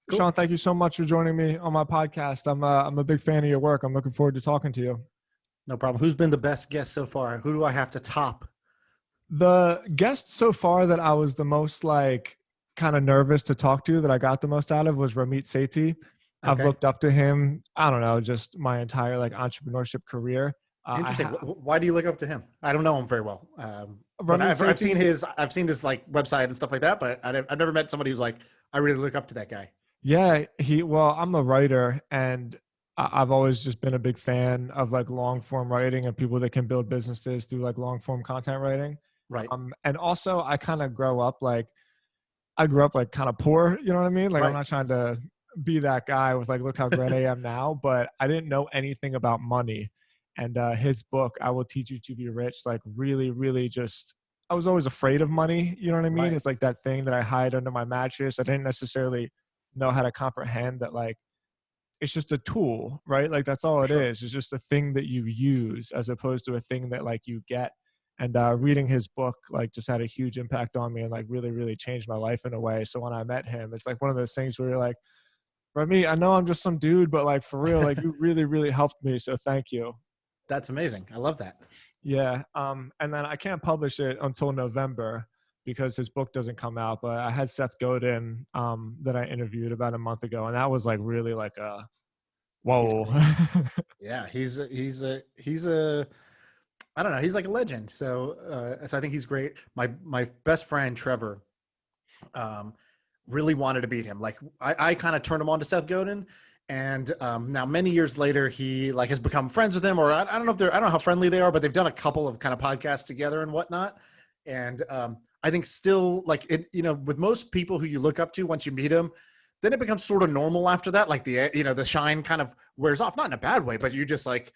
Cool. Shaan, thank you so much for joining me on my podcast. I'm a big fan of your work. I'm looking forward to talking to you. No problem. Who's been the best guest so far? Who do I have to top? The guest so far that I was the most like kind of nervous to talk to, that I got the most out of, was Ramit Sethi. I've Okay. looked up to him, I don't know, just my entire like entrepreneurship career. I Interesting. have Why do you look up to him? I don't know him very well, but Ramit I've seen Sethi. his like website and stuff like that. But I've never met somebody who's like, I really look up to that guy. Yeah, well, I'm a writer, and I've always just been a big fan of like long form writing and people that can build businesses through like long form content writing. Right. And also I kind of I grew up like kind of poor, you know what I mean? Like I'm Right. not trying to be that guy with like, look how great I am now, but I didn't know anything about money. And his book, I Will Teach You to Be Rich, like really, really just, I was always afraid of money. You know what I mean? Right. It's like that thing that I hide under my mattress. I didn't necessarily know how to comprehend that, like, it's just a tool, right? Like that's all For it sure. is. It's just a thing that you use as opposed to a thing that like you get. And reading his book like just had a huge impact on me and like really, really changed my life in a way. So when I met him, it's like one of those things where you're like, Remy, I know I'm just some dude, but like for real, like you really, really helped me. So thank you. That's amazing. I love that. Yeah. And then I can't publish it until November because his book doesn't come out. But I had Seth Godin that I interviewed about a month ago, and that was like really like a He's whoa. great. Yeah. He's a I don't know. He's like a legend. So I think he's great. My best friend Trevor, um, really wanted to beat him. Like I kind of turned him on to Seth Godin, and now many years later, he like has become friends with him, or I don't know if they're I don't know how friendly they are, but they've done a couple of kind of podcasts together and whatnot. And I think still like it, with most people who you look up to once you meet them, then it becomes sort of normal after that. Like the shine kind of wears off, not in a bad way, but you just like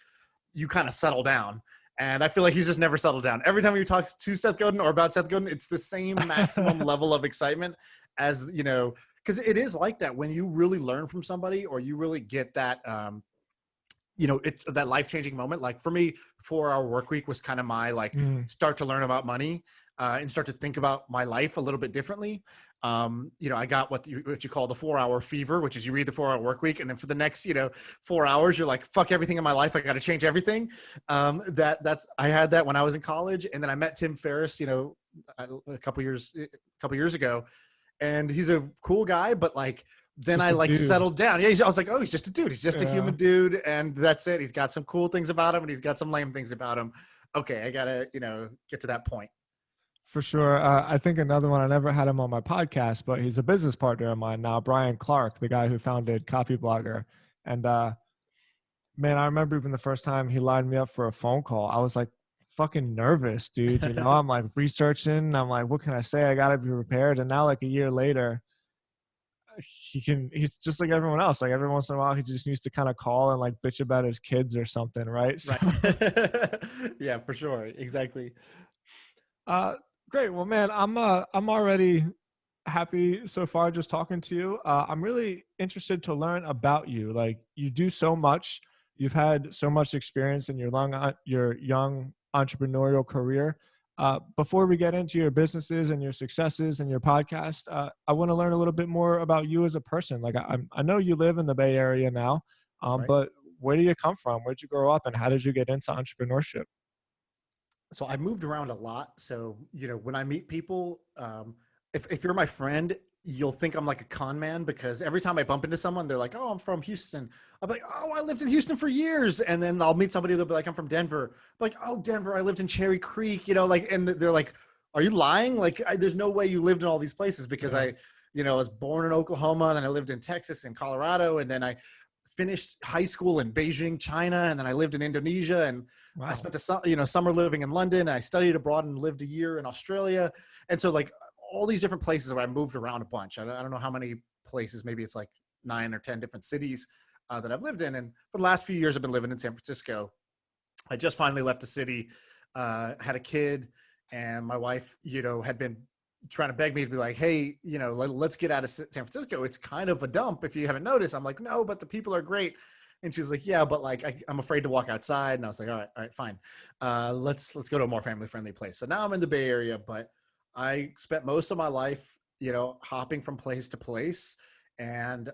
you kind of settle down. And I feel like he's just never settled down. Every time he talks to Seth Godin or about Seth Godin, it's the same maximum level of excitement as, because it is like that when you really learn from somebody or you really get that, that life-changing moment. Like for me, 4 Hour Work Week was kind of my like Mm, start to learn about money and start to think about my life a little bit differently. I got what you call the 4 hour fever, which is you read the 4 Hour Work Week, and then for the next 4 hours, you're like, fuck everything in my life, I got to change everything. I had that when I was in college, and then I met Tim Ferriss, a couple years ago, and he's a cool guy, but like it's then just I a like dude. settled down. Yeah, I was like, oh, he's just a dude. He's just a Yeah, human dude, and that's it. He's got some cool things about him, and he's got some lame things about him. Okay, I gotta, get to that point. for sure. I think another one, I never had him on my podcast, but he's a business partner of mine now, Brian Clark, the guy who founded Copy Blogger. And man, I remember even the first time he lined me up for a phone call, I was like fucking nervous, dude. I'm like researching. I'm like, what can I say? I got to be prepared. And now, like a year later, he's just like everyone else. Like every once in a while, he just needs to kind of call and like bitch about his kids or something. Right. So, Right. Yeah, for sure. Exactly. uh, great. Well, man, I'm already happy so far just talking to you. I'm really interested to learn about you. Like you do so much. You've had so much experience in your young entrepreneurial career. Before we get into your businesses and your successes and your podcast, I want to learn a little bit more about you as a person. Like I know you live in the Bay Area now, That's right. but where do you come from? Where'd you grow up, and how did you get into entrepreneurship? So I moved around a lot. So, when I meet people, if you're my friend, you'll think I'm like a con man because every time I bump into someone, they're like, oh, I'm from Houston. I'll be like, oh, I lived in Houston for years. And then I'll meet somebody, they'll be like, I'm from Denver. I'm like, oh, Denver, I lived in Cherry Creek, and they're like, are you lying? Like, there's no way you lived in all these places because Yeah. I was born in Oklahoma and then I lived in Texas and Colorado. And then I finished high school in Beijing, China. And then I lived in Indonesia, and I Wow. spent summer living in London. I studied abroad and lived a year in Australia. And so like all these different places where I moved around a bunch. I don't know how many places, maybe it's like 9 or 10 different cities that I've lived in. And for the last few years, I've been living in San Francisco. I just finally left the city, had a kid, and my wife, had been trying to beg me to be like, hey, let's get out of San Francisco. It's kind of a dump if you haven't noticed. I'm like, no, but the people are great. And she's like, yeah, but like, I'm afraid to walk outside. And I was like, all right, fine. Let's go to a more family friendly place. So now I'm in the Bay Area, but I spent most of my life, hopping from place to place. and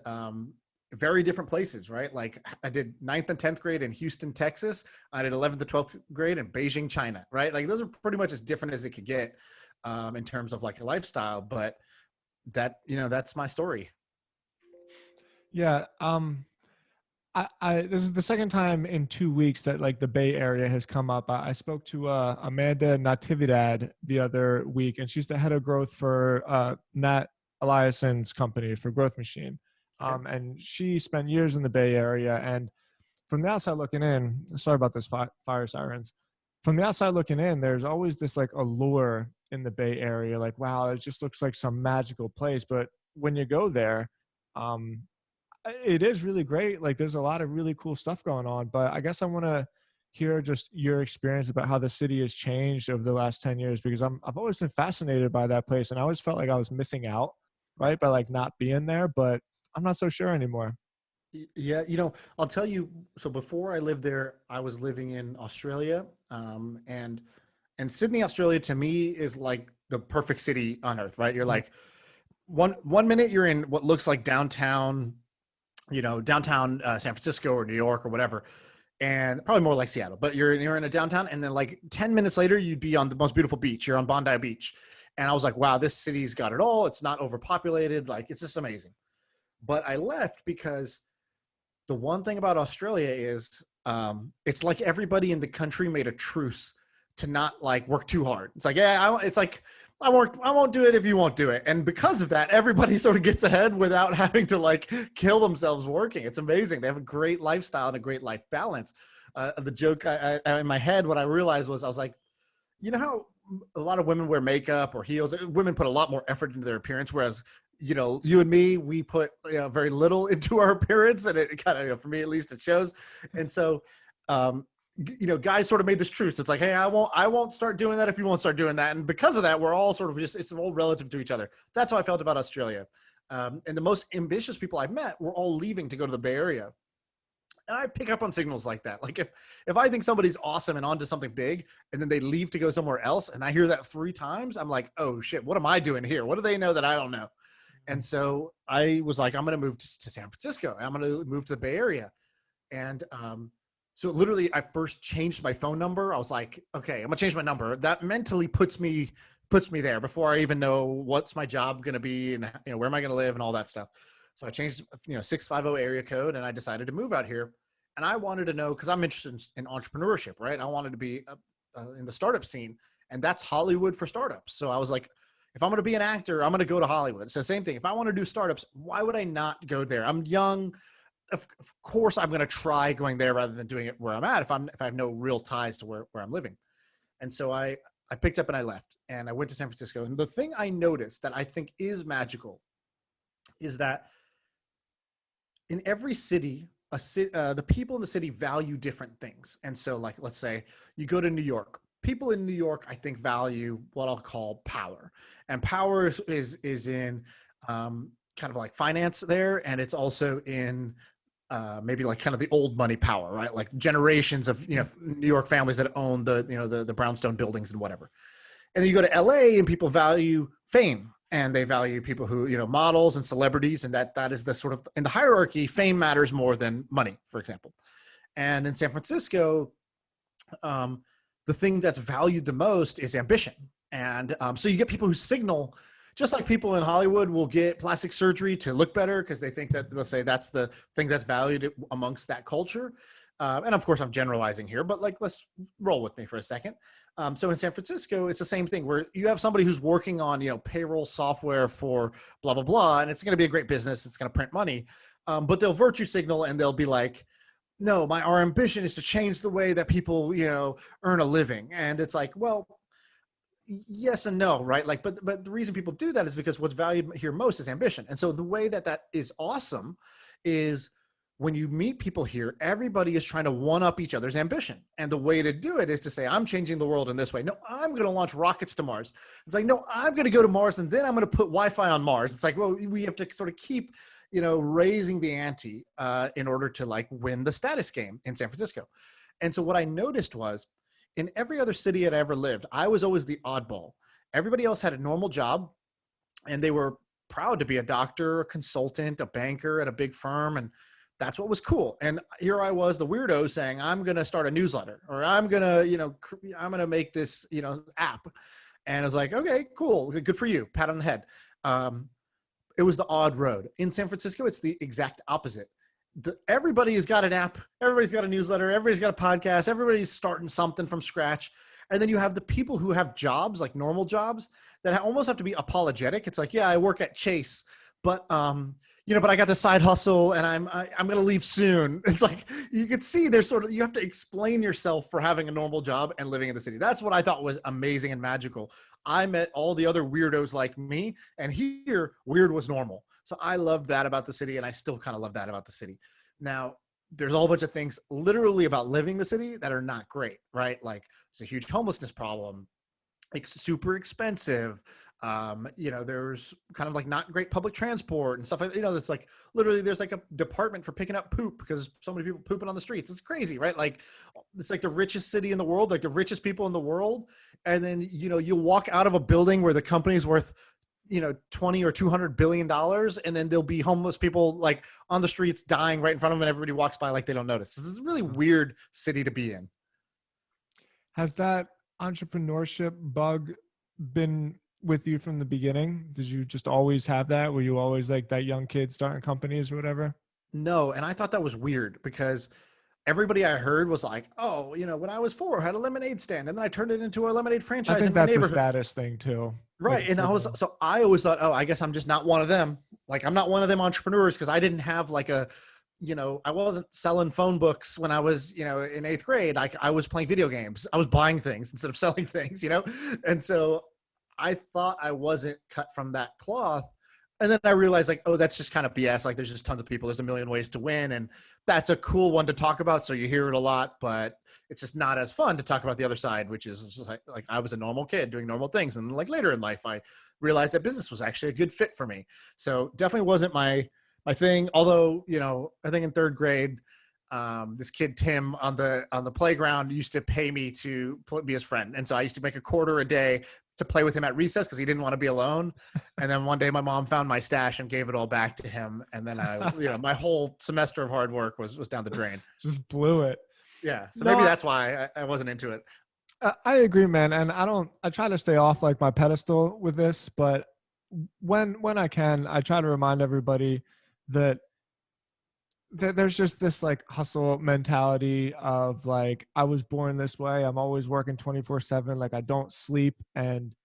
very different places, right? Like I did 9th and 10th grade in Houston, Texas. I did 11th to 12th grade in Beijing, China, right? Like those are pretty much as different as it could get in terms of like a lifestyle. But that, that's my story. Yeah. This is the second time in 2 weeks that like the Bay Area has come up. I spoke to Amanda Natividad the other week, and she's the head of growth for Nat Eliason's company for Growth Machine. Okay. And she spent years in the Bay Area. And from the outside looking in, sorry about this fire sirens. From the outside looking in, there's always this like allure in the Bay Area, like wow, it just looks like some magical place. But when you go there, um, it is really great. Like there's a lot of really cool stuff going on, but I guess I want to hear just your experience about how the city has changed over the last 10 years, because I've always been fascinated by that place. And I always felt like I was missing out, right? By like not being there, but I'm not so sure anymore. Yeah, I'll tell you. So before I lived there, I was living in Australia, and Sydney, Australia, to me is like the perfect city on earth, right? You're like one minute you're in what looks like downtown, downtown San Francisco or New York or whatever, and probably more like Seattle. But you're in a downtown, and then like 10 minutes later, you'd be on the most beautiful beach. You're on Bondi Beach, and I was like, wow, this city's got it all. It's not overpopulated. Like it's just amazing. But I left because the one thing about Australia is it's like everybody in the country made a truce to not like work too hard. It's like, yeah, it's like I won't do it if you won't do it. And because of that, everybody sort of gets ahead without having to like kill themselves working. It's amazing. They have a great lifestyle and a great life balance. The joke I in my head, what I realized was I was like, you know how a lot of women wear makeup or heels? Women put a lot more effort into their appearance, whereas you and me, we put very little into our appearance, and it kind of, for me at least, it shows. And so, guys sort of made this truce. It's like, hey, I won't start doing that if you won't start doing that. And because of that, we're all sort of it's all relative to each other. That's how I felt about Australia. And the most ambitious people I've met were all leaving to go to the Bay Area. And I pick up on signals like that. Like if I think somebody's awesome and onto something big, and then they leave to go somewhere else, and I hear that 3 times, I'm like, oh shit, what am I doing here? What do they know that I don't know? And so I was like, I'm going to move to San Francisco. I'm going to move to the Bay Area. And so literally I first changed my phone number. I was like, okay, I'm going to change my number. That mentally puts me there before I even know what's my job going to be and where am I going to live and all that stuff. So I changed 650 area code, and I decided to move out here. And I wanted to know, because I'm interested in entrepreneurship, right? I wanted to be in the startup scene, and that's Hollywood for startups. So I was like, if I'm going to be an actor, I'm going to go to Hollywood. So same thing. If I want to do startups, why would I not go there? I'm young. Of course, I'm going to try going there rather than doing it where I'm at if I have no real ties to where I'm living. And so I picked up and I left, and I went to San Francisco. And the thing I noticed that I think is magical is that in every city, the people in the city value different things. And so, like, let's say you go to New York. People in New York, I think, value what I'll call power, and power is in kind of like finance there, and it's also in maybe like kind of the old money power, right? Like generations of New York families that own the brownstone buildings and whatever. And then you go to LA, and people value fame, and they value people who models and celebrities, and that is the sort of, in the hierarchy, fame matters more than money, for example. And in San Francisco, the thing that's valued the most is ambition. And so you get people who signal, just like people in Hollywood will get plastic surgery to look better because they think that, they'll say that's the thing that's valued amongst that culture. And of course, I'm generalizing here, but like, let's roll with me for a second. So in San Francisco, it's the same thing where you have somebody who's working on, payroll software for blah, blah, blah, and it's going to be a great business. It's going to print money. But they'll virtue signal, and they'll be like, no, our ambition is to change the way that people, earn a living. And it's like, well, yes and no, right? Like, but the reason people do that is because what's valued here most is ambition. And so the way that is awesome is when you meet people here, everybody is trying to one up each other's ambition. And the way to do it is to say, I'm changing the world in this way. No, I'm going to launch rockets to Mars. It's like, no, I'm going to go to Mars, and then I'm going to put Wi-Fi on Mars. It's like, well, we have to sort of keep raising the ante in order to like win the status game in San Francisco. And so what I noticed was, in every other city I'd ever lived, I was always the oddball. Everybody else had a normal job, and they were proud to be a doctor, a consultant, a banker at a big firm. And that's what was cool. And here I was, the weirdo, saying, I'm going to start a newsletter, or I'm going to, I'm going to make this, app. And I was like, okay, cool. Good for you. Pat on the head. It was the odd road. In San Francisco, it's the exact opposite. Everybody has got an app. Everybody's got a newsletter. Everybody's got a podcast. Everybody's starting something from scratch. And then you have the people who have jobs, like normal jobs, that almost have to be apologetic. It's like, yeah, I work at Chase, but but I got the side hustle, and I'm going to leave soon. It's like, you could see there's you have to explain yourself for having a normal job and living in the city. That's what I thought was amazing and magical. I met all the other weirdos like me, and here weird was normal. So I loved that about the city, and I still kind of love that about the city. Now, there's a whole bunch of things literally about living the city that are not great, right? Like, there's a huge homelessness problem. It's super expensive. There's kind of like not great public transport and stuff like, there's like literally there's like a department for picking up poop because so many people pooping on the streets. It's crazy, right? Like, it's like the richest city in the world, like the richest people in the world. And then, you'll walk out of a building where the company's worth, 20 or $200 billion. And then there'll be homeless people like on the streets dying right in front of them, and everybody walks by like they don't notice. This is a really weird city to be in. Has that entrepreneurship bug been with you from the beginning? Did you just always have that? Were you always like that young kid starting companies or whatever? No. And I thought that was weird because everybody I heard was like, oh, when I was 4, I had a lemonade stand, and then I turned it into a lemonade franchise. I think in my that's a neighborhood. status thing too. Right. And I always thought, oh, I guess I'm just not one of them. Like, I'm not one of them entrepreneurs, because I didn't have like I wasn't selling phone books when I was, in 8th grade. I was playing video games. I was buying things instead of selling things, And so I thought I wasn't cut from that cloth. And then I realized, like, oh, that's just kind of BS. Like, there's just tons of people. There's a million ways to win. And that's a cool one to talk about. So you hear it a lot, but it's just not as fun to talk about the other side, which is just like I was a normal kid doing normal things. And like later in life, I realized that business was actually a good fit for me. So definitely wasn't my thing. Although, I think in 3rd grade, this kid, Tim, on the playground used to pay me to be his friend. And so I used to make $0.25 a day to play with him at recess because he didn't want to be alone. And then one day my mom found my stash and gave it all back to him. And then my whole semester of hard work was down the drain. Just blew it. Yeah. So maybe that's why I wasn't into it. I agree, man. And I try to stay off like my pedestal with this, but when I can, I try to remind everybody that there's just this like hustle mentality of like, I was born this way. I'm always working 24/7. Like, I don't sleep. And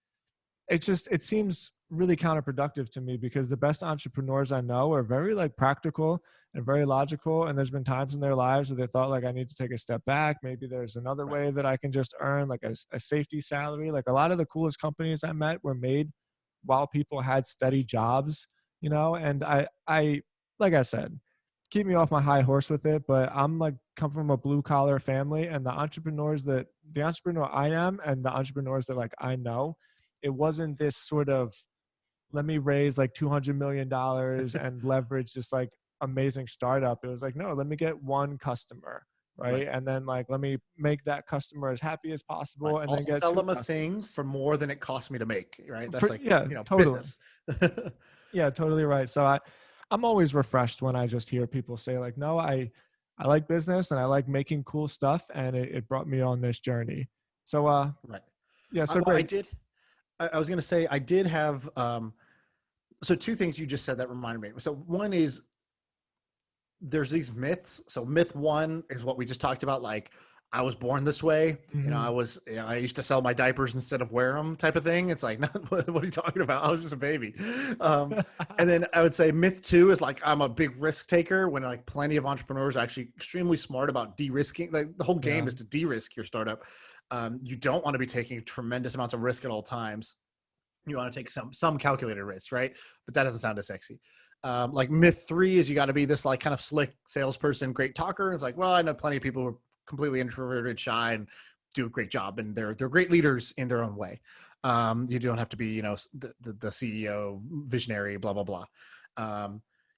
it seems really counterproductive to me, because the best entrepreneurs I know are very like practical and very logical. And there's been times in their lives where they thought like, I need to take a step back. Maybe there's another way that I can just earn like a safety salary. Like, a lot of the coolest companies I met were made while people had steady jobs, and I like I said, keep me off my high horse with it, but I'm like come from a blue collar family, and the entrepreneur I am and the entrepreneurs that like I know, it wasn't this sort of, let me raise like $200 million and leverage this like amazing startup. It was like, no, let me get one customer. Right. And then like, let me make that customer as happy as possible. Right. And I'll then get sell them a customers. thing for more than it cost me to make. Right. That's totally. business. Yeah, totally right. So I'm always refreshed when I just hear people say like, no, I like business and I like making cool stuff, and it brought me on this journey. So, right. Yeah. So great. I was going to say, I did have, so 2 things you just said that reminded me. So one is, there's these myths. So myth 1 is what we just talked about. Like, I was born this way. Mm-hmm. I used to sell my diapers instead of wear them, type of thing. It's like, what are you talking about? I was just a baby. And then I would say myth 2 is like, I'm a big risk taker, when like plenty of entrepreneurs are actually extremely smart about de-risking. Like, the whole game is to de-risk your startup. You don't want to be taking tremendous amounts of risk at all times. You want to take some calculated risks, right? But that doesn't sound as sexy. Like myth 3 is you got to be this like kind of slick salesperson, great talker. It's like, well, I know plenty of people who are completely introverted, shy, and do a great job, and they're great leaders in their own way. You don't have to be, the CEO, visionary, blah blah blah.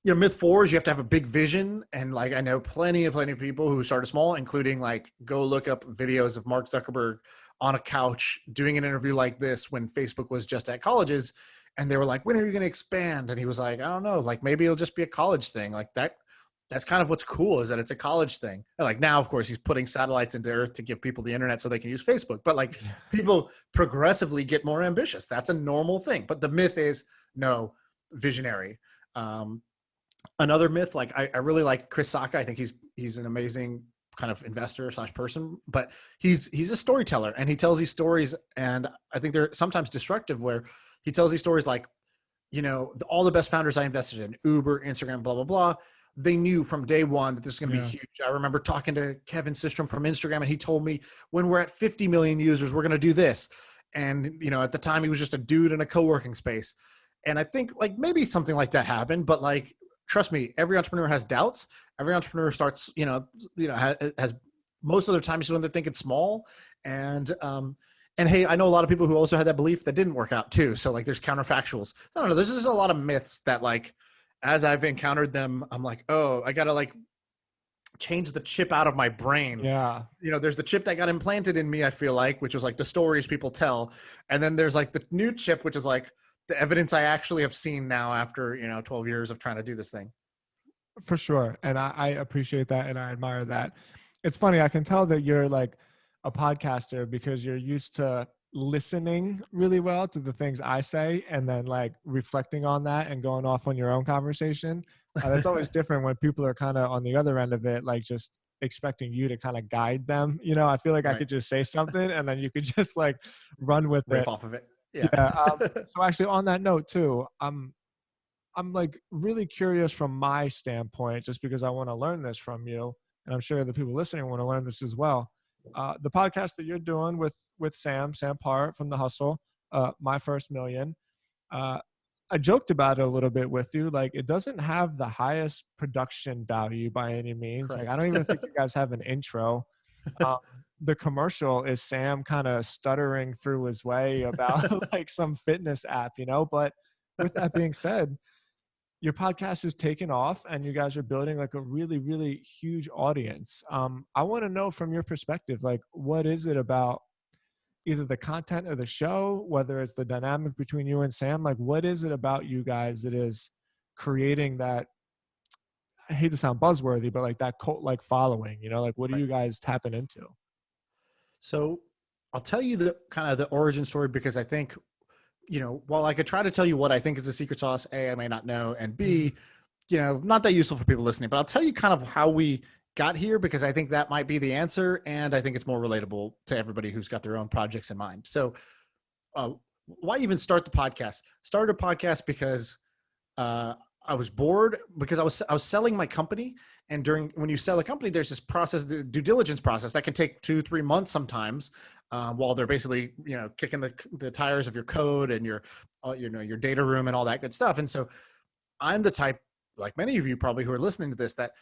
Myth 4 is you have to have a big vision, and like I know plenty of people who started small, including like go look up videos of Mark Zuckerberg on a couch doing an interview like this when Facebook was just at colleges, And they were like, when are you going to expand? And he was like, I don't know, like maybe it'll just be a college thing. Like that's kind of what's cool, is that it's a college thing. And like now, of course, he's putting satellites into Earth to give people the internet so they can use Facebook. But like people progressively get more ambitious. That's a normal thing. But the myth is no, visionary. Another myth, like I really like Chris Sacca. I think he's an amazing kind of investor / person, but he's a storyteller, and he tells these stories. And I think they're sometimes destructive, where he tells these stories like, all the best founders I invested in, Uber, Instagram, blah, blah, blah, they knew from day one that this is going to be huge. I remember talking to Kevin Systrom from Instagram, and he told me, when we're at 50 million users, we're going to do this. And, at the time he was just a dude in a co-working space. And I think like maybe something like that happened, but like, trust me, every entrepreneur has doubts. Every entrepreneur starts, has most of their time when they think it's small. And hey, I know a lot of people who also had that belief that didn't work out too. So like there's counterfactuals. I don't know. There's just a lot of myths that like, as I've encountered them, I'm like, oh, I got to like change the chip out of my brain. Yeah. There's the chip that got implanted in me, I feel like, which was like the stories people tell. And then there's like the new chip, which is like the evidence I actually have seen now after, 12 years of trying to do this thing. For sure. And I appreciate that. And I admire that. It's funny. I can tell that you're like a podcaster because you're used to listening really well to the things I say and then like reflecting on that and going off on your own conversation. That's always different when people are kind of on the other end of it, like just expecting you to kind of guide them. I feel like I could just say something and then you could just like run with Riff it. off of it. Yeah. So actually on that note too, I'm like really curious from my standpoint, just because I want to learn this from you. And I'm sure the people listening want to learn this as well. The podcast that you're doing with Sam Parr from The Hustle, My First Million, I joked about it a little bit with you. Like it doesn't have the highest production value by any means. Correct. Like I don't even think you guys have an intro. The commercial is Sam kind of stuttering through his way about like some fitness app, but with that being said, your podcast is taking off and you guys are building like a really, really huge audience. I want to know from your perspective, like what is it about either the content of the show, whether it's the dynamic between you and Sam, like what is it about you guys that is creating that, I hate to sound buzzworthy, but like that cult like following, like what are you guys tapping into? So I'll tell you the kind of the origin story, because I think, while I could try to tell you what I think is the secret sauce, A, I may not know, and B, not that useful for people listening, but I'll tell you kind of how we got here, because I think that might be the answer. And I think it's more relatable to everybody who's got their own projects in mind. So why even start the podcast? Started a podcast because I was bored, because I was selling my company. And when you sell a company, there's this process, the due diligence process that can take 2-3 months sometimes, while they're basically, kicking the tires of your code and your data room and all that good stuff. And so I'm the type, like many of you probably who are listening to this, that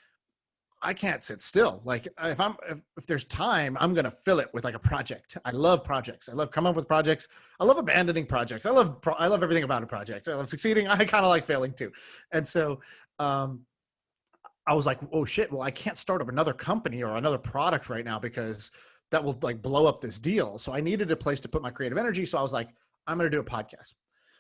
I can't sit still. Like if there's time, I'm going to fill it with like a project. I love projects. I love coming up with projects. I love abandoning projects. I love everything about a project. I love succeeding. I kind of like failing too. And so, I was like, oh shit, well, I can't start up another company or another product right now, because that will like blow up this deal. So I needed a place to put my creative energy. So I was like, I'm going to do a podcast.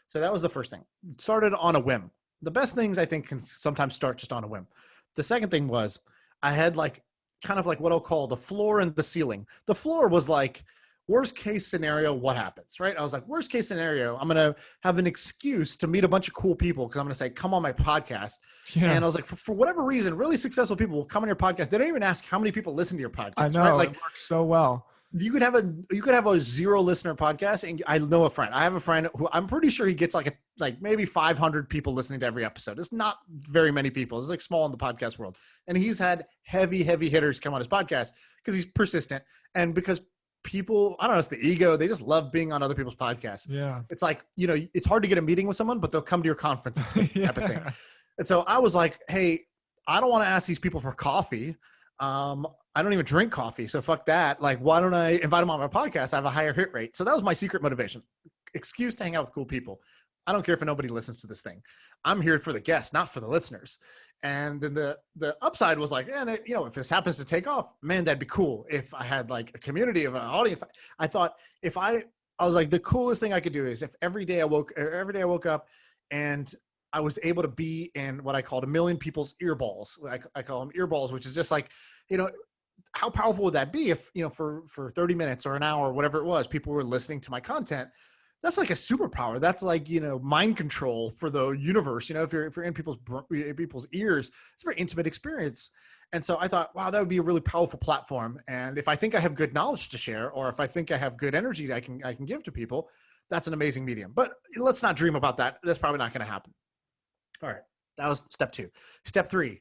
So that was the first thing. Started on a whim. The best things I think can sometimes start just on a whim. The second thing was I had like kind of like what I'll call the floor and the ceiling. The floor was like, worst case scenario, what happens, right? I was like, worst case scenario, I'm going to have an excuse to meet a bunch of cool people, because I'm going to say, come on my podcast. Yeah. And I was like, for whatever reason, really successful people will come on your podcast. They don't even ask how many people listen to your podcast. I know, right? Like, it works so well. You could have a 0 listener podcast. And I know I have a friend who I'm pretty sure he gets like maybe 500 people listening to every episode. It's not very many people. It's like small in the podcast world. And he's had heavy hitters come on his podcast because he's persistent. And because people, I don't know, it's the ego. They just love being on other people's podcasts. Yeah. It's like, it's hard to get a meeting with someone, but they'll come to your conference and speak, type of thing. And so I was like, hey, I don't want to ask these people for coffee. I don't even drink coffee. So fuck that. Like, why don't I invite them on my podcast? I have a higher hit rate. So that was my secret motivation. Excuse to hang out with cool people. I don't care if nobody listens to this thing. I'm here for the guests, not for the listeners. And then the upside was like, if this happens to take off, man, that'd be cool. If I had like a community of an audience, I thought if I I was like, the coolest thing I could do is if every day I woke up and I was able to be in what I called a million people's earballs. I call them earballs, which is just like, you know, how powerful would that be if, you know, for 30 minutes or an hour, or whatever it was, people were listening to my content. That's like a superpower. That's like, you know, mind control for the universe. You know, if you're in people's ears, it's a very intimate experience. And so I thought, wow, that would be a really powerful platform. And if I think I have good knowledge to share, or if I think I have good energy that I can give to people, that's an amazing medium. But let's not dream about that. That's probably not going to happen. All right. That was step 2. Step 3,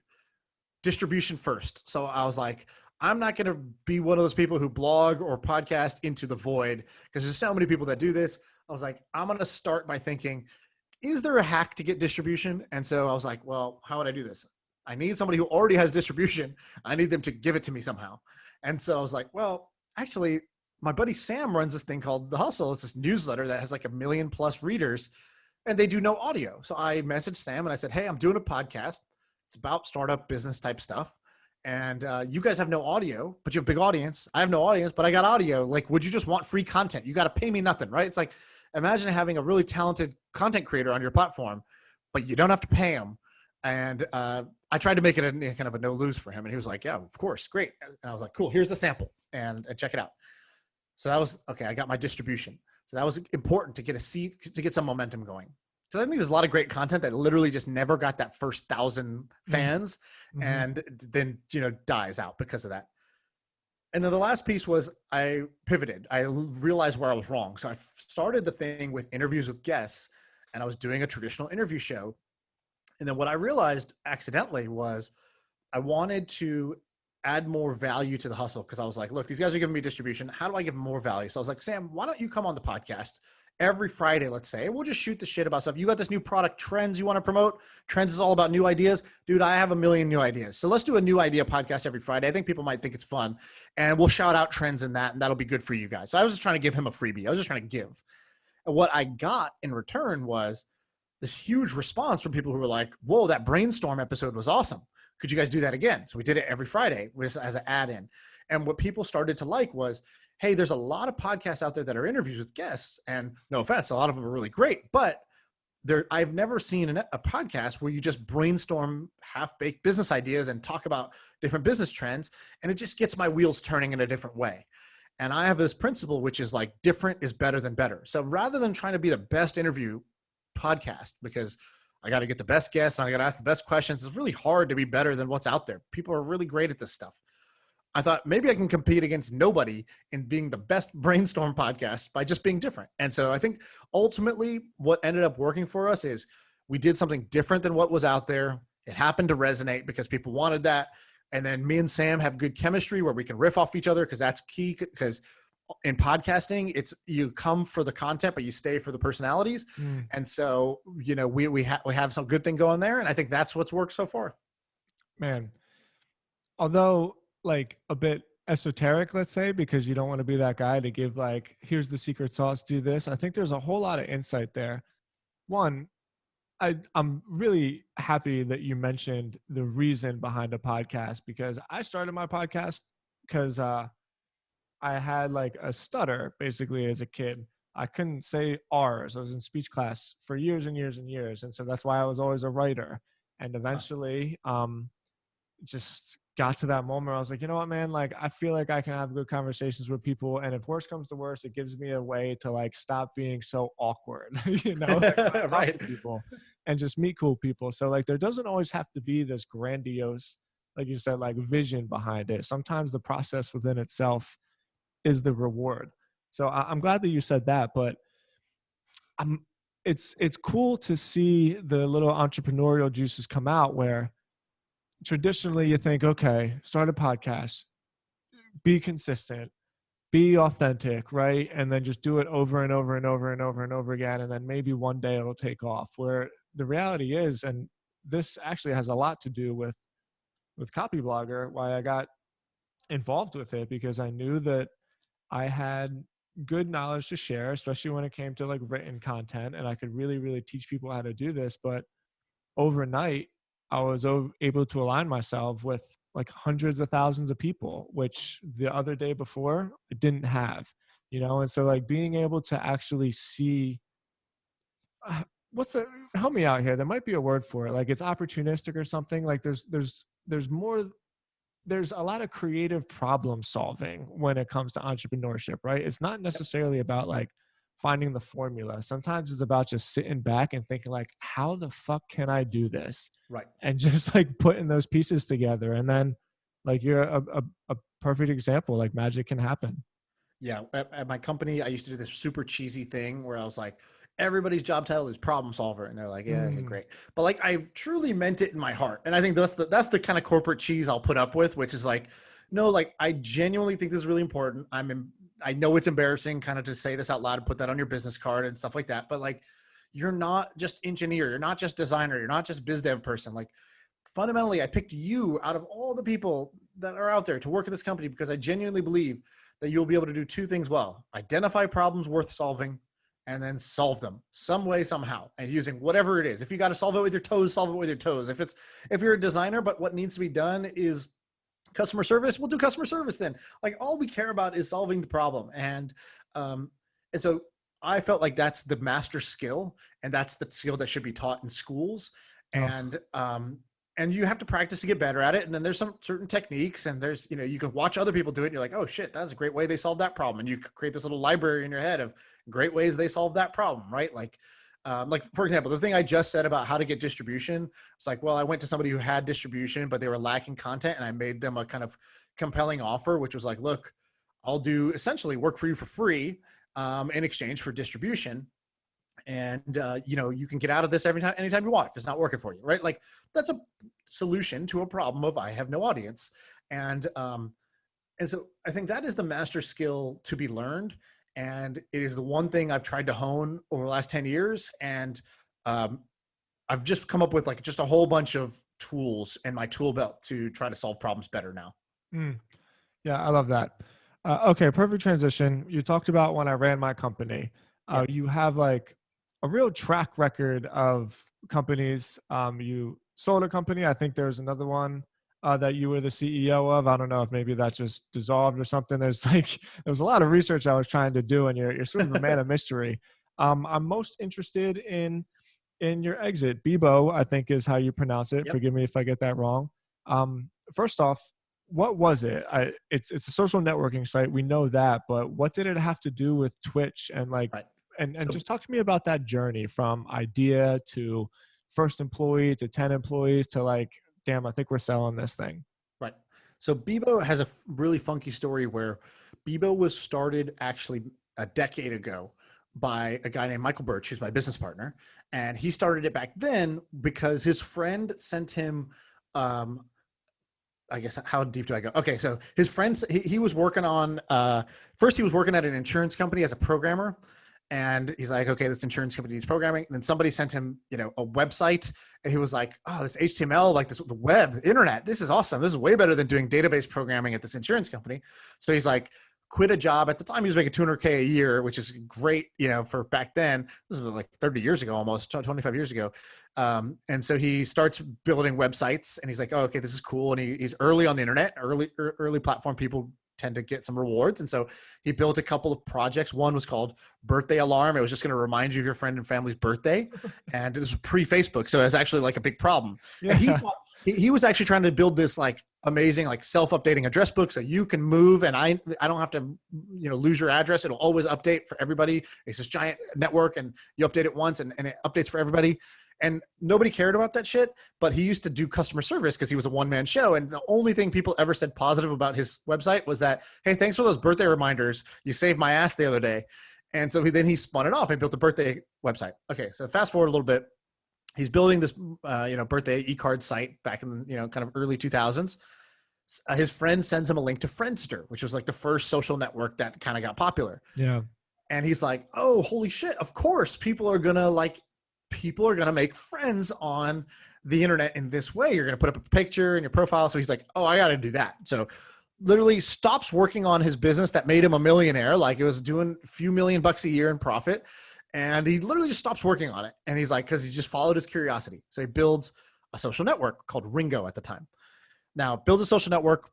distribution first. So I was like, I'm not going to be one of those people who blog or podcast into the void, because there's so many people that do this. I was like, I'm going to start by thinking, is there a hack to get distribution? And so I was like, well, how would I do this? I need somebody who already has distribution. I need them to give it to me somehow. And so I was like, well, actually, my buddy Sam runs this thing called The Hustle. It's this newsletter that has like 1 million+ readers, and they do no audio. So I messaged Sam and I said, hey, I'm doing a podcast. It's about startup business type stuff. And you guys have no audio, but you have a big audience. I have no audience, but I got audio. Like, would you just want free content? You got to pay me nothing, right? It's like, imagine having a really talented content creator on your platform, but you don't have to pay him. And I tried to make it a kind of a no lose for him. And he was like, yeah, of course. Great. And I was like, cool, here's the sample and check it out. So that was, okay, I got my distribution. So that was important to get a seat, to get some momentum going. So I think there's a lot of great content that literally just never got that first 1,000 fans, and then, you know, dies out because of that. And then the last piece was I pivoted. I realized where I was wrong. So I started the thing with interviews with guests, and I was doing a traditional interview show. And then what I realized accidentally was I wanted to add more value to the hustle, because I was like, look, these guys are giving me distribution. How do I give more value? So I was like, Sam, why don't you come on the podcast every Friday, let's say, we'll just shoot the shit about stuff. You got this new product, Trends, you want to promote? Trends is all about new ideas. Dude, I have 1 million new ideas. So let's do a new idea podcast every Friday. I think people might think it's fun. And we'll shout out trends in that, and that'll be good for you guys. So I was just trying to give him a freebie. I was just trying to give. And what I got in return was this huge response from people who were like, whoa, that brainstorm episode was awesome. Could you guys do that again? So we did it every Friday as an add-in. And what people started to like was, hey, there's a lot of podcasts out there that are interviews with guests, and no offense, a lot of them are really great, but I've never seen a podcast where you just brainstorm half-baked business ideas and talk about different business trends, and it just gets my wheels turning in a different way. And I have this principle, which is like, different is better than better. So rather than trying to be the best interview podcast, because I got to get the best guests and I got to ask the best questions, it's really hard to be better than what's out there. People are really great at this stuff. I thought maybe I can compete against nobody in being the best brainstorm podcast by just being different. And so I think ultimately what ended up working for us is we did something different than what was out there. It happened to resonate because people wanted that. And then me and Sam have good chemistry where we can riff off each other, because that's key. Because in podcasting, it's you come for the content, but you stay for the personalities. And so, you know, we have some good thing going there. And I think that's what's worked so far. Man, although like a bit esoteric, let's say, because you don't want to be that guy to give like, here's the secret sauce, do this. I think there's a whole lot of insight there. One, I'm really happy that you mentioned the reason behind a podcast, because I started my podcast because I had like a stutter basically as a kid. I couldn't say R's. I was in speech class for years and years and years. And so that's why I was always a writer. And eventually just got to that moment where I was like, you know what, man, like I feel like I can have good conversations with people. And if worse comes to worse, it gives me a way to like stop being so awkward, you know, like, right. People and just meet cool people. So like there doesn't always have to be this grandiose, like you said, like vision behind it. Sometimes the process within itself is the reward. So I'm glad that you said that, but it's cool to see the little entrepreneurial juices come out where traditionally you think, okay, start a podcast, be consistent, be authentic, right? And then just do it over and over and over and over and over again. And then maybe one day it'll take off. Where the reality is, and this actually has a lot to do with Copyblogger, why I got involved with it, because I knew that I had good knowledge to share, especially when it came to like written content, and I could really, really teach people how to do this. But overnight, I was able to align myself with like hundreds of thousands of people, which the other day before I didn't have. you know? And so like being able to actually see, uh, what's the, help me out here. There might be a word for it. Like it's opportunistic or something. Like there's more, there's a lot of creative problem solving when it comes to entrepreneurship, right? It's not Yep. necessarily about like finding the formula. Sometimes it's about just sitting back and thinking like, how the fuck can I do this? Right. And just like putting those pieces together. And then like you're a perfect example, like magic can happen. Yeah. At my company, I used to do this super cheesy thing where I was like, everybody's job title is problem solver. And they're like, yeah, okay, Mm, great. But like, I truly meant it in my heart. And I think that's the kind of corporate cheese I'll put up with, which is like, no, like I genuinely think this is really important. I know it's embarrassing kind of to say this out loud and put that on your business card and stuff like that. But like, you're not just engineer. You're not just designer. You're not just biz dev person. Like fundamentally, I picked you out of all the people that are out there to work at this company because I genuinely believe that you'll be able to do two things well: identify problems worth solving and then solve them some way, somehow, and using whatever it is. If you got to solve it with your toes, solve it with your toes. If you're a designer, but what needs to be done is customer service, we'll do customer service then. Like all we care about is solving the problem. Um, and so I felt like that's the master skill, and that's the skill that should be taught in schools. oh, And you have to practice to get better at it. And then there's some certain techniques, and there's, you can watch other people do it. And you're like, oh shit, that's a great way they solved that problem. And you create this little library in your head of great ways they solved that problem. Right. Like for example, the thing I just said about how to get distribution, it's like, well, I went to somebody who had distribution, but they were lacking content. And I made them a kind of compelling offer, which was like, look, I'll do essentially work for you for free in exchange for distribution. And you can get out of this anytime you want if it's not working for you, right? Like that's a solution to a problem of I have no audience. And so I think that is the master skill to be learned, and it is the one thing I've tried to hone over the last 10 years. And um, I've just come up with like just a whole bunch of tools in my tool belt to try to solve problems better now. mm. Yeah, I love that. Okay, perfect transition. You talked about when I ran my company. Yeah. You have like a real track record of companies. You sold a company. I think there's another one that you were the CEO of. I don't know if maybe that just dissolved or something. There's like there was a lot of research I was trying to do, and you're sort of a man of mystery. I'm most interested in your exit. Bebo, I think is how you pronounce it. Yep. Forgive me if I get that wrong. First off, what was it? It's a social networking site. We know that, but what did it have to do with Twitch and like, Right. and So just talk to me about that journey from idea to first employee to 10 employees to like, damn, I think we're selling this thing. Right. So Bebo has a really funky story where Bebo was started actually a decade ago by a guy named Michael Birch, who's my business partner. And he started it back then because his friend sent him, um, I guess, how deep do I go? Okay. So his friends, he was working on, first he was working at an insurance company as a programmer. And he's like, okay, this insurance company needs programming. And then somebody sent him, a website, and he was like, oh, this HTML, like this, the web, internet, this is awesome. This is way better than doing database programming at this insurance company. So he's like, quit a job. At the time, he was making $200K a year, which is great, for back then. This was like 30 years ago, almost 25 years ago. And so he starts building websites, and he's like, oh, okay, this is cool. And he's early on the internet, early platform. People tend to get some rewards. And so he built a couple of projects. One was called Birthday Alarm. It was just going to remind you of your friend and family's birthday. And this was pre-Facebook. So it's actually like a big problem. Yeah. And he was actually trying to build this like amazing, like self-updating address book. So you can move, and I don't have to, lose your address. It'll always update for everybody. It's this giant network, and you update it once and it updates for everybody. And nobody cared about that shit, but he used to do customer service because he was a one-man show. And the only thing people ever said positive about his website was that, hey, thanks for those birthday reminders. You saved my ass the other day. And so then he spun it off and built a birthday website. Okay, so fast forward a little bit. He's building this, birthday e-card site back in, kind of early 2000s. His friend sends him a link to Friendster, which was like the first social network that kind of got popular. Yeah. And he's like, oh, holy shit. Of course, people are going to make friends on the internet in this way. You're going to put up a picture in your profile. So he's like, oh, I got to do that. So literally stops working on his business that made him a millionaire. Like it was doing a few $1,000,000 a year in profit. And he literally just stops working on it. And he's like, cause he's just followed his curiosity. So he builds a social network called Ringo at the time. Now builds a social network.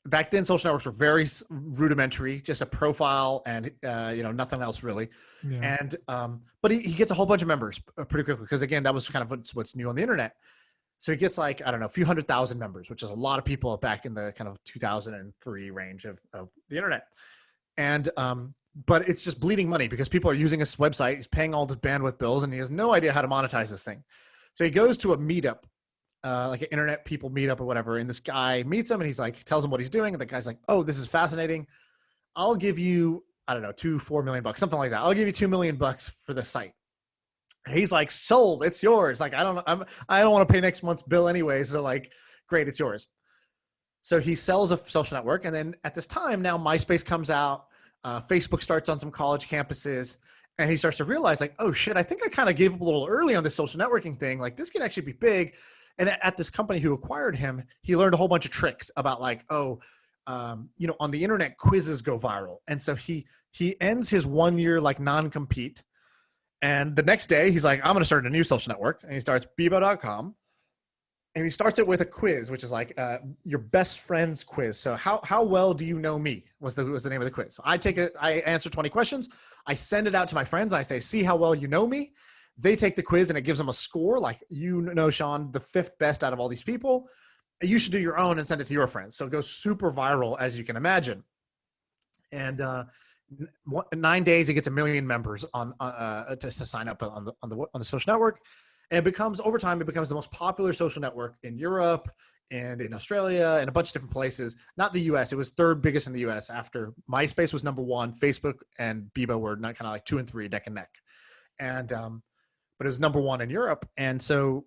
back then social networks were very rudimentary, just a profile and nothing else really. Yeah. And but he gets a whole bunch of members pretty quickly, because again, that was kind of what's new on the internet. So he gets like, I don't know, a few 100,000 members, which is a lot of people back in the kind of 2003 range of the internet. And but it's just bleeding money because people are using his website. He's paying all the bandwidth bills, and he has no idea how to monetize this thing. So he goes to a meetup, like an internet people meetup or whatever. And this guy meets him, and he's like, tells him what he's doing. And the guy's like, oh, this is fascinating. I'll give you, I don't know, $4 million, something like that. I'll give you $2 million for the site. And he's like, sold, it's yours. Like, I don't want to pay next month's bill anyway. So like, great, it's yours. So he sells a social network. And then at this time now, MySpace comes out, Facebook starts on some college campuses, and he starts to realize like, oh shit, I think I kind of gave up a little early on this social networking thing. Like, this can actually be big. And at this company who acquired him, he learned a whole bunch of tricks about like, on the internet, quizzes go viral. And so he ends his 1 year like non-compete. And the next day he's like, I'm going to start a new social network. And he starts Bebo.com. And he starts it with a quiz, which is like your best friend's quiz. So how well do you know me was the name of the quiz. So I answer 20 questions. I send it out to my friends. And I say, see how well you know me. They take the quiz, and it gives them a score. Like, Shaan, the 5th best out of all these people. You should do your own and send it to your friends. So it goes super viral, as you can imagine. And 9 days, it gets 1 million members on to sign up on the social network. And it becomes, over time, it becomes the most popular social network in Europe and in Australia and a bunch of different places. Not the US. It was 3rd biggest in the US after MySpace was number 1. Facebook and Bebo were not kind of like 2 and 3, neck and neck. And but it was number 1 in Europe. And so,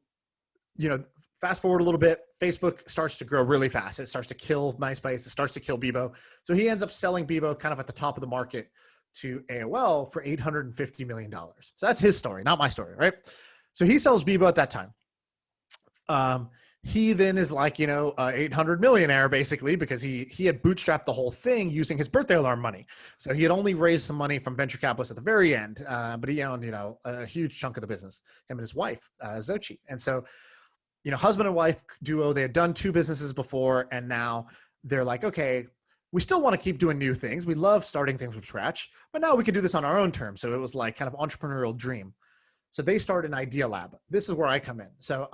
fast forward a little bit, Facebook starts to grow really fast. It starts to kill MySpace. It starts to kill Bebo. So he ends up selling Bebo kind of at the top of the market to AOL for $850 million. So that's his story, not my story, right? So he sells Bebo at that time. He then is like, 800 millionaire basically, because he had bootstrapped the whole thing using his birthday alarm money. So he had only raised some money from venture capitalists at the very end, but he owned, a huge chunk of the business, him and his wife, Xochi. And so, husband and wife duo, they had done 2 businesses before, and now they're like, okay, we still want to keep doing new things. We love starting things from scratch, but now we can do this on our own terms. So it was like kind of entrepreneurial dream. So they started an idea lab. This is where I come in. So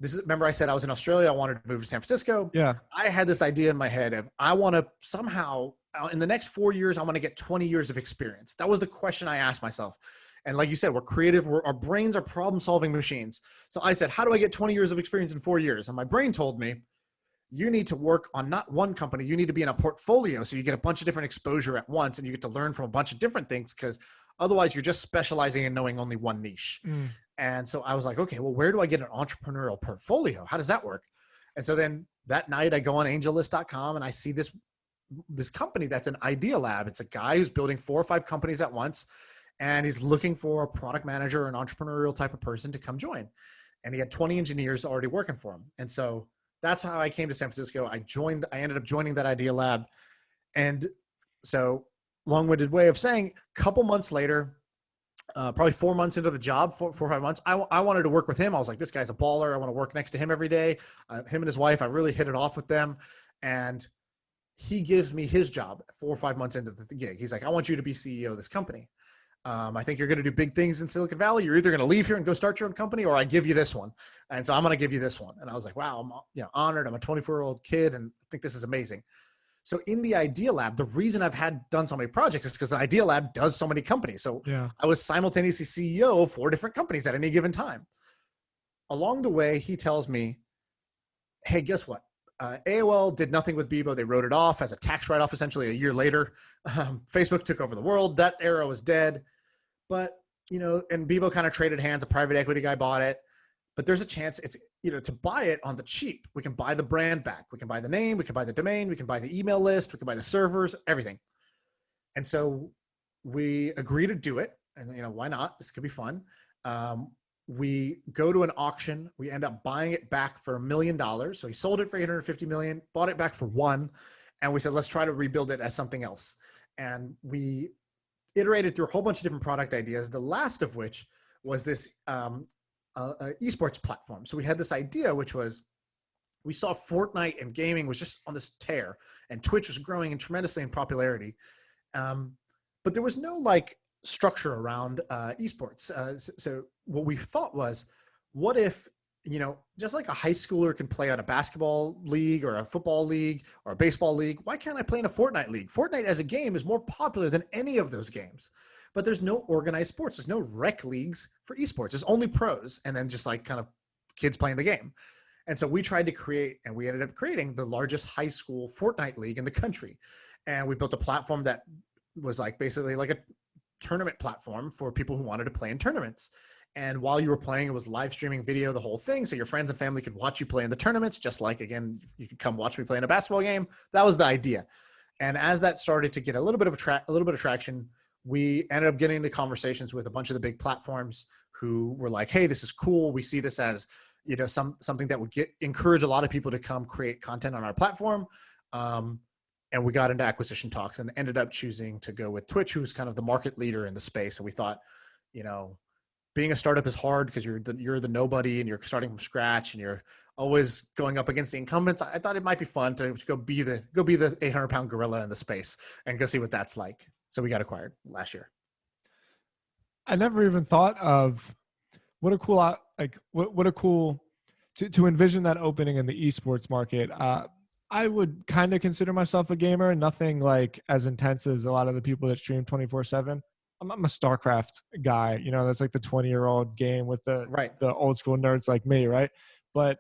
remember I said I was in Australia. I wanted to move to San Francisco. Yeah. I had this idea in my head of, I want to somehow, in the next 4 years, I want to get 20 years of experience. That was the question I asked myself. And like you said, we're creative. Our brains are problem-solving machines. So I said, how do I get 20 years of experience in 4 years? And my brain told me, you need to work on not one company. You need to be in a portfolio, so you get a bunch of different exposure at once, and you get to learn from a bunch of different things, because otherwise you're just specializing in knowing only one niche. And so I was like, okay, well, where do I get an entrepreneurial portfolio? How does that work? And so then that night I go on angellist.com, and I see this company that's an idea lab. It's a guy who's building 4 or 5 companies at once, and he's looking for a product manager or an entrepreneurial type of person to come join. And he had 20 engineers already working for him. And so that's how I came to San Francisco. I ended up joining that idea lab. And so, long-winded way of saying, a couple months later, probably 4 months into the job, 4 or 5 months, I wanted to work with him. I was like, this guy's a baller. I want to work next to him every day. Him and his wife, I really hit it off with them. And he gives me his job 4 or 5 months into the gig. He's like, I want you to be CEO of this company. I think you're going to do big things in Silicon Valley. You're either going to leave here and go start your own company, or I give you this one. And so I'm going to give you this one. And I was like, wow, I'm honored. I'm a 24-year-old kid, and I think this is amazing. So in the Idea Lab, the reason I've done so many projects is because the Idea Lab does so many companies. So yeah. I was simultaneously CEO of 4 different companies at any given time. Along the way, he tells me, hey, guess what? AOL did nothing with Bebo. They wrote it off as a tax write-off essentially a year later. Facebook took over the world. That era was dead. But, and Bebo kind of traded hands. A private equity guy bought it. But there's a chance it's, to buy it on the cheap. We can buy the brand back. We can buy the name. We can buy the domain. We can buy the email list. We can buy the servers, everything. And so we agree to do it. And, why not? This could be fun. We go to an auction. We end up buying it back for $1 million. So he sold it for $850 million, bought it back for $1 million. And we said, let's try to rebuild it as something else. And we iterated through a whole bunch of different product ideas, the last of which was this esports platform. So we had this idea, which was, we saw Fortnite and gaming was just on this tear, and Twitch was growing tremendously in popularity. But there was no like structure around esports. So what we thought was, what if, just like a high schooler can play on a basketball league or a football league or a baseball league, why can't I play in a Fortnite league? Fortnite as a game is more popular than any of those games, but there's no organized sports. There's no rec leagues for esports. There's only pros, and then just like kind of kids playing the game. And so we tried to create, and we ended up creating the largest high school Fortnite league in the country. And we built a platform that was like basically like a tournament platform for people who wanted to play in tournaments. And while you were playing, it was live streaming video, the whole thing. So your friends and family could watch you play in the tournaments, just like, again, you could come watch me play in a basketball game. That was the idea. And as that started to get a little bit of traction, we ended up getting into conversations with a bunch of the big platforms who were like, hey, this is cool. We see this as, something that would encourage a lot of people to come create content on our platform. And we got into acquisition talks and ended up choosing to go with Twitch, who's kind of the market leader in the space. And we thought, being a startup is hard because you're the nobody and you're starting from scratch and you're always going up against the incumbents. I thought it might be fun to go be the 800-pound gorilla in the space and go see what that's like. So we got acquired last year. I never even thought of what a cool to envision that opening in the esports market. I would kind of consider myself a gamer, nothing like as intense as a lot of the people that stream 24/7. I'm a StarCraft guy, that's like the 20-year-old game with the old school nerds like me, right? But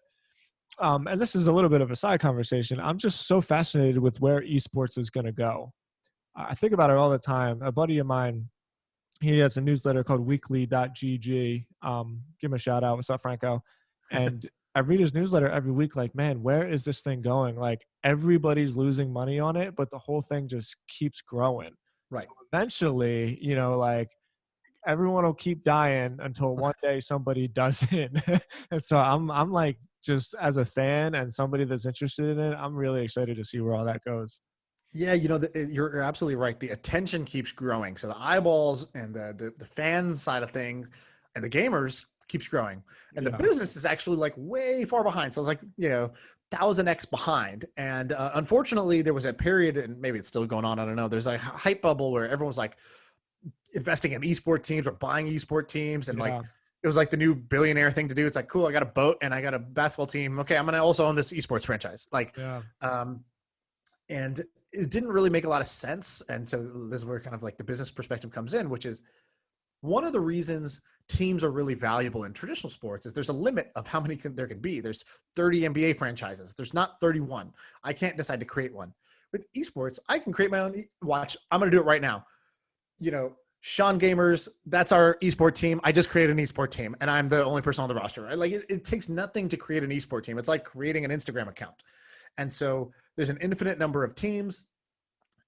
and this is a little bit of a side conversation. I'm just so fascinated with where esports is going to go. I think about it all the time. A buddy of mine, he has a newsletter called weekly.gg. Give him a shout out. What's up, Franco? And I read his newsletter every week, like, man, where is this thing going? Like, everybody's losing money on it, but the whole thing just keeps growing. Right. So eventually, like, everyone will keep dying until one day somebody does it. And so I'm like, just as a fan and somebody that's interested in it, I'm really excited to see where all that goes. Yeah, you're absolutely right. The attention keeps growing. So the eyeballs and the fan side of things and the gamers keeps growing. And the business is actually like way far behind. So it's like, 1,000x behind. And unfortunately, there was a period, and maybe it's still going on, I don't know. There's a hype bubble where everyone was like investing in esport teams or buying esport teams. And like, it was like the new billionaire thing to do. It's like, cool, I got a boat and I got a basketball team. Okay, I'm going to also own this esports franchise. Like, and it didn't really make a lot of sense. And so this is where kind of like the business perspective comes in, which is one of the reasons teams are really valuable in traditional sports is there's a limit of how many there can be. There's 30 NBA franchises. There's not 31. I can't decide to create one. With esports, I can create my own watch. I'm going to do it right now. Shaan Gamers, that's our esport team. I just created an esport team and I'm the only person on the roster. Right? Like it takes nothing to create an esport team. It's like creating an Instagram account. And so there's an infinite number of teams,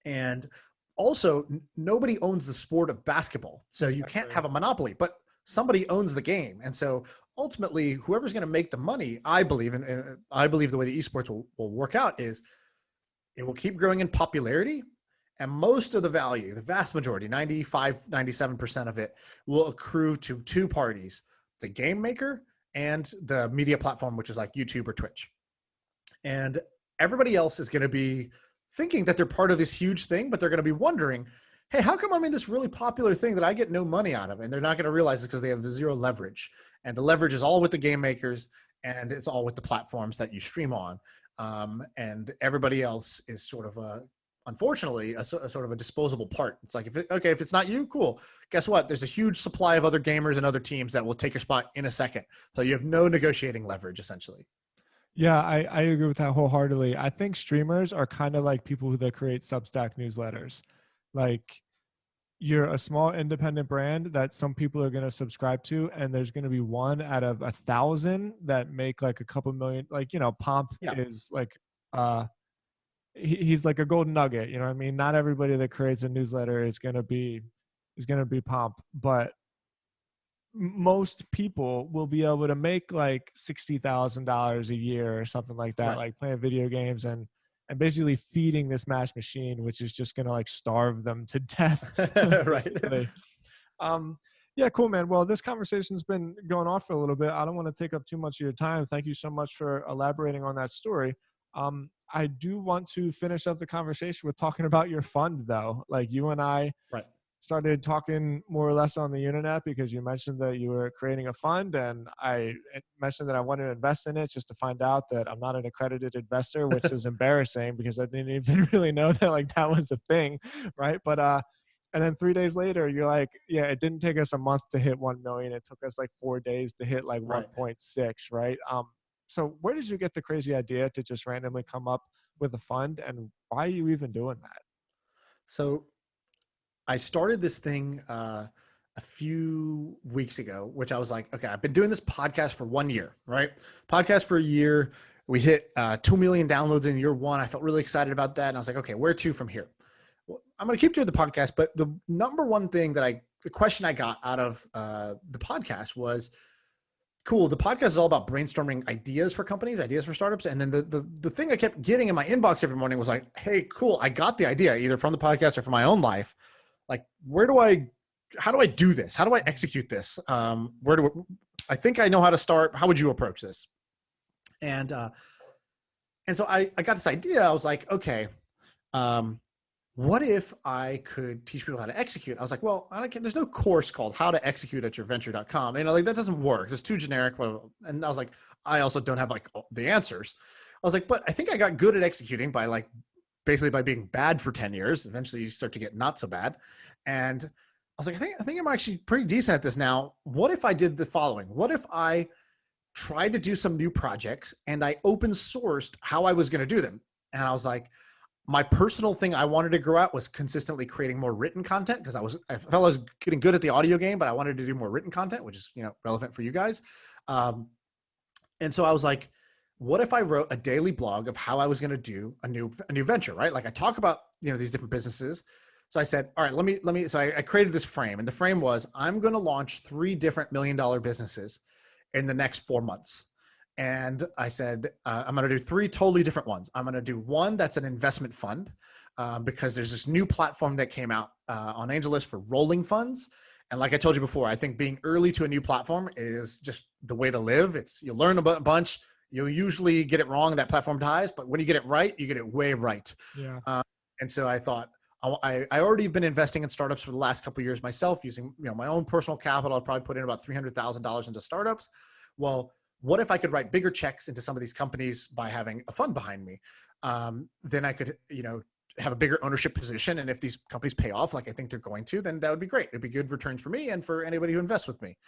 and also nobody owns the sport of basketball. So you can't have a monopoly, but somebody owns the game. And so ultimately whoever's going to make the money, I believe, and I believe the way the esports will work out is it will keep growing in popularity. And most of the value, the vast majority, 97% of it will accrue to two parties, the game maker and the media platform, which is like YouTube or Twitch. And everybody else is going to be thinking that they're part of this huge thing, but they're going to be wondering, hey, how come I'm in this really popular thing that I get no money out of? And they're not going to realize it because they have zero leverage. And the leverage is all with the game makers and it's all with the platforms that you stream on. And everybody else is sort of unfortunately, a sort of a disposable part. It's like, if it's not you, cool. Guess what? There's a huge supply of other gamers and other teams that will take your spot in a second. So you have no negotiating leverage, essentially. Yeah, I agree with that wholeheartedly. I think streamers are kind of like people that create Substack newsletters. Like, you're a small independent brand that some people are going to subscribe to, and there's going to be one out of 1,000 that make like a couple million. Like, Pomp is like, he's like a golden nugget. You know what I mean? Not everybody that creates a newsletter is going to be Pomp, but most people will be able to make like $60,000 a year or something like that, like playing video games and basically feeding this mass machine, which is just going to like starve them to death. Right. Yeah, cool, man. Well, this conversation's been going on for a little bit. I don't want to take up too much of your time. Thank you so much for elaborating on that story. I do want to finish up the conversation with talking about your fund, though. Like you and I Right. started talking more or less on the internet because you mentioned that you were creating a fund, and I mentioned that I wanted to invest in it, just to find out that I'm not an accredited investor, which is embarrassing because I didn't even really know that like that was a thing, right? But and then 3 days later, you're like, yeah, it didn't take us a month to hit 1 million. It took us like 4 days to hit like Right. 1.6, right? So where did you get the crazy idea to just randomly come up with a fund, and why are you even doing that? So I started this thing a few weeks ago, which I was like, okay, I've been doing this podcast for 1 year, right? Podcast for a year. We hit 2 million downloads in year one. I felt really excited about that. And I was like, okay, where to from here? Well, I'm going to keep doing the podcast, but the number one thing the question I got out of the podcast was, cool, the podcast is all about brainstorming ideas for companies, ideas for startups. And then the thing I kept getting in my inbox every morning was like, hey, cool, I got the idea either from the podcast or from my own life. Like, how do I do this? How do I execute this? I think I know how to start. How would you approach this? And so I got this idea. I was like, okay, what if I could teach people how to execute? I was like, well, there's no course called how to execute at yourventure.com. Like that doesn't work. It's too generic. And I was like, I also don't have like the answers. I was like, but I think I got good at executing by like basically by being bad for 10 years. Eventually you start to get not so bad. And I was like, I think I'm actually pretty decent at this now. What if I did the following? What if I tried to do some new projects and I open sourced how I was going to do them? And I was like, my personal thing I wanted to grow out was consistently creating more written content because I felt I was getting good at the audio game, but I wanted to do more written content, which is, relevant for you guys. And so I was like, what if I wrote a daily blog of how I was going to do a new venture, right? Like I talk about, these different businesses. So I said, all right, so I created this frame, and the frame was, I'm going to launch 3 different $1 million businesses in the next 4 months. And I said, I'm going to do 3 totally different ones. I'm going to do one that's an investment fund because there's this new platform that came out on AngelList for rolling funds. And like I told you before, I think being early to a new platform is just the way to live. You learn a bunch. You'll usually get it wrong. That platform dies. But when you get it right, you get it way right. Yeah. And so I thought, I already have been investing in startups for the last couple of years myself using my own personal capital. I'll probably put in about $300,000 into startups. Well, what if I could write bigger checks into some of these companies by having a fund behind me? Then I could, have a bigger ownership position. And if these companies pay off, like I think they're going to, then that would be great. It'd be good returns for me and for anybody who invests with me.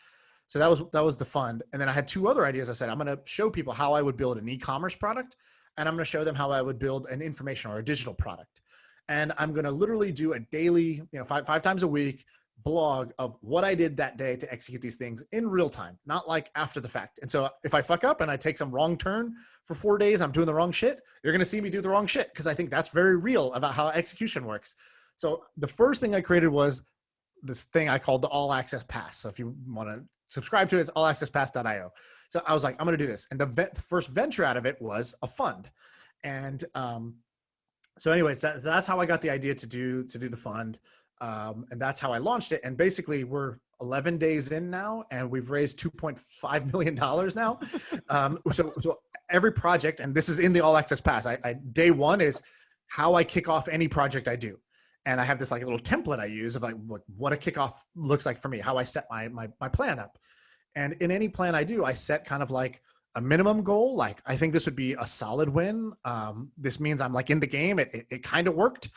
So that was the fund. And then I had 2 other ideas. I said, I'm going to show people how I would build an e-commerce product. And I'm going to show them how I would build an information or a digital product. And I'm going to literally do a daily, 5 times a week blog of what I did that day to execute these things in real time, not like after the fact. And so if I fuck up and I take some wrong turn for 4 days, I'm doing the wrong shit, you're going to see me do the wrong shit because I think that's very real about how execution works. So the first thing I created was this thing I called the All Access Pass. So if you want to subscribe to it, it's allaccesspass.io. So I was like, I'm going to do this. And the first venture out of it was a fund. And so anyways, that's how I got the idea to do the fund. And that's how I launched it. And basically we're 11 days in now and we've raised $2.5 million now. So every project, and this is in the All Access Pass, day one is how I kick off any project I do. And I have this like a little template I use of like what a kickoff looks like for me, how I set my plan up. And in any plan I do, I set kind of like a minimum goal. Like I think this would be a solid win. This means I'm like in the game. It kind of worked.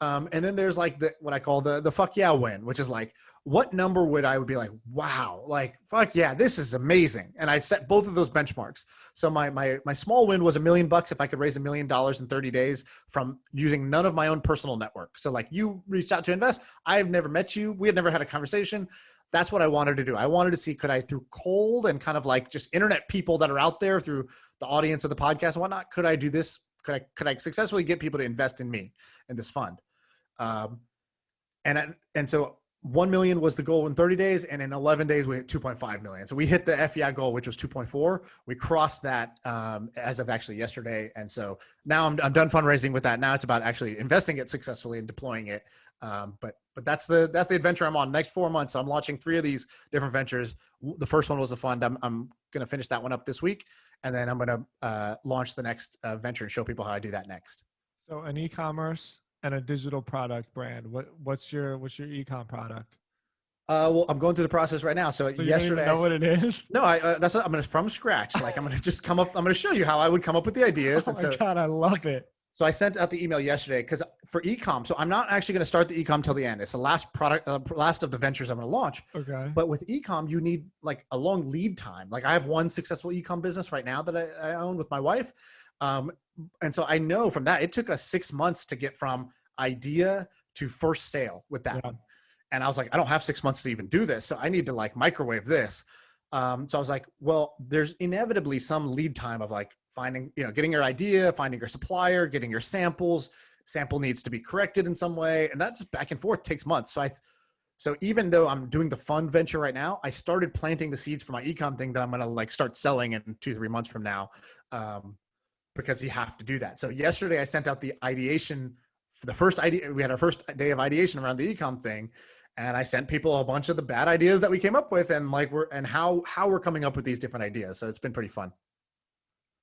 And then there's like what I call the fuck yeah win, which is like, what number would be like, wow, like, fuck yeah, this is amazing. And I set both of those benchmarks. So my small win was $1 million if I could raise $1 million in 30 days from using none of my own personal network. So like you reached out to invest. I have never met you. We had never had a conversation. That's what I wanted to do. I wanted to see, could I, through cold and kind of like just internet people that are out there through the audience of the podcast and whatnot, could I do this? Could I successfully get people to invest in me in this fund? And so 1 million was the goal in 30 days. And in 11 days, we hit 2.5 million. So we hit the FEI goal, which was 2.4. We crossed that as of actually yesterday. And so now I'm done fundraising with that. Now it's about actually investing it successfully and deploying it. But that's the adventure I'm on. Next 4 months, so I'm launching 3 of these different ventures. The first one was a fund. I'm going to finish that one up this week. And then I'm going to launch the next venture and show people how I do that next. So an e-commerce and a digital product brand. What's your e-com product? Well, I'm going through the process right now. So you yesterday, don't even know what it is? No, that's what I'm going to from scratch. Like I'm going to just come up. I'm going to show you how I would come up with the ideas. Oh my God, I love it. So I sent out the email yesterday because for ecom, so I'm not actually going to start the ecom till the end. It's the last product, last of the ventures I'm going to launch. Okay. But with ecom, you need like a long lead time. Like I have one successful ecom business right now that I own with my wife. And so I know from that, it took us 6 months to get from idea to first sale with that one. And I was like, I don't have 6 months to even do this. So I need to like microwave this. So I was like, well, there's inevitably some lead time of like finding, getting your idea, finding your supplier, getting your samples. Sample needs to be corrected in some way. And that just back and forth takes months. So even though I'm doing the fund venture right now, I started planting the seeds for my ecom thing that I'm going to like start selling in 2-3 months from now. Because you have to do that. So yesterday I sent out the ideation for the first idea. We had our first day of ideation around the ecom thing. And I sent people a bunch of the bad ideas that we came up with and like how we're coming up with these different ideas. So it's been pretty fun.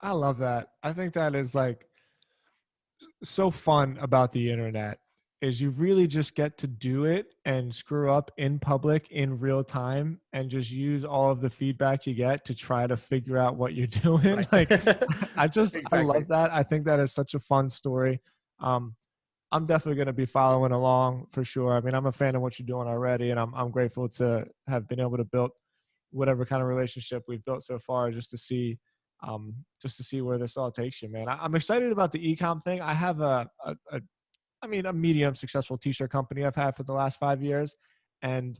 I love that. I think that is like so fun about the internet is you really just get to do it and screw up in public in real time and just use all of the feedback you get to try to figure out what you're doing. Right. Like exactly. I love that. I think that is such a fun story. I'm definitely going to be following along for sure. I mean, I'm a fan of what you're doing already, and I'm grateful to have been able to build whatever kind of relationship we've built so far, just to see where this all takes you, man. I'm excited about the e-com thing. I have a medium successful t-shirt company I've had for the last 5 years, and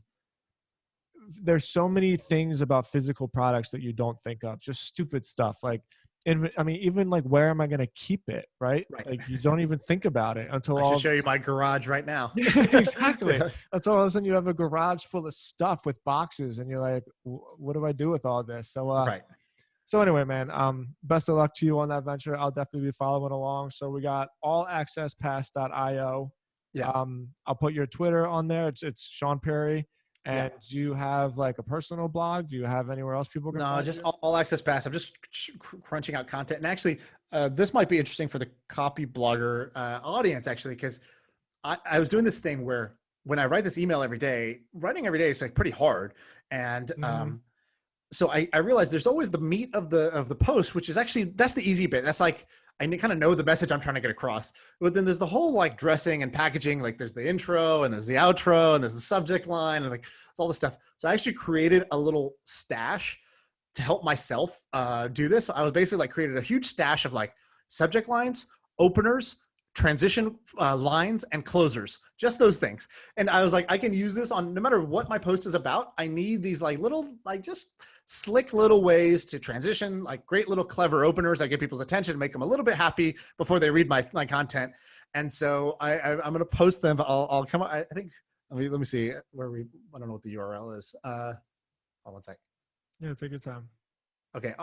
there's so many things about physical products that you don't think of, just stupid stuff like. And I mean, even like, where am I going to keep it? Right. Like you don't even think about it until I should show you my garage right now. Exactly. That's all of a sudden you have a garage full of stuff with boxes and you're like, what do I do with all this? So, right. So anyway, man, best of luck to you on that venture. I'll definitely be following along. So we got allaccesspass.io. Yeah. I'll put your Twitter on there. It's Shaan Puri. And do you have like a personal blog? Do you have anywhere else people can find just you? All Access Pass. I'm just crunching out content. And actually, this might be interesting for the copy blogger audience, actually, because I was doing this thing where when I write this email every day, writing every day is like pretty hard. And so I realized there's always the meat of the post, which is actually, that's the easy bit. That's like, I kind of know the message I'm trying to get across. But then there's the whole like dressing and packaging. Like there's the intro and there's the outro and there's the subject line and like all this stuff. So I actually created a little stash to help myself do this. I was basically like created a huge stash of like subject lines, openers, transition lines, and closers, just those things. And I was like, I can use this on no matter what my post is about. I need these like little, like just slick little ways to transition, like great little clever openers that get people's attention, make them a little bit happy before they read my content. And so I'm going to post them. I'll come up. I think, let me see where I don't know what the URL is. Hold on one sec. Yeah, take your time. Okay,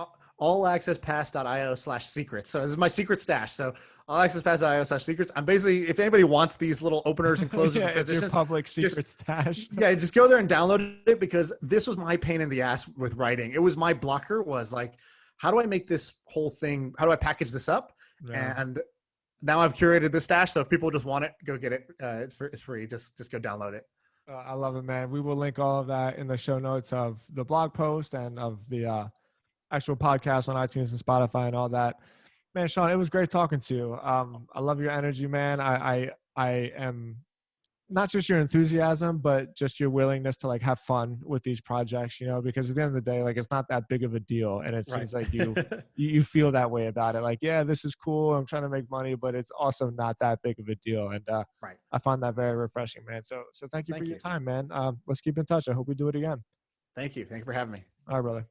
allaccesspass.io/secrets. So this is my secret stash. So allaccesspass.io/secrets. I'm basically, if anybody wants these little openers and closers and transitions, it's your public secret stash. Yeah, just go there and download it, because this was my pain in the ass with writing. It was my blocker, was like, how do I make this whole thing? How do I package this up? Yeah. And now I've curated the stash. So if people just want it, go get it. It's free. Just go download it. I love it, man. We will link all of that in the show notes of the blog post and of the actual podcast on iTunes and Spotify and all that. Man, Shaan, it was great talking to you. I love your energy, man. I am not just your enthusiasm, but just your willingness to like have fun with these projects, because at the end of the day, like it's not that big of a deal. And it seems like you feel that way about it. Like, yeah, this is cool. I'm trying to make money, but it's also not that big of a deal. And I find that very refreshing, man. So thank you for your time, man. Let's keep in touch. I hope we do it again. Thank you. Thank you for having me. All right, brother.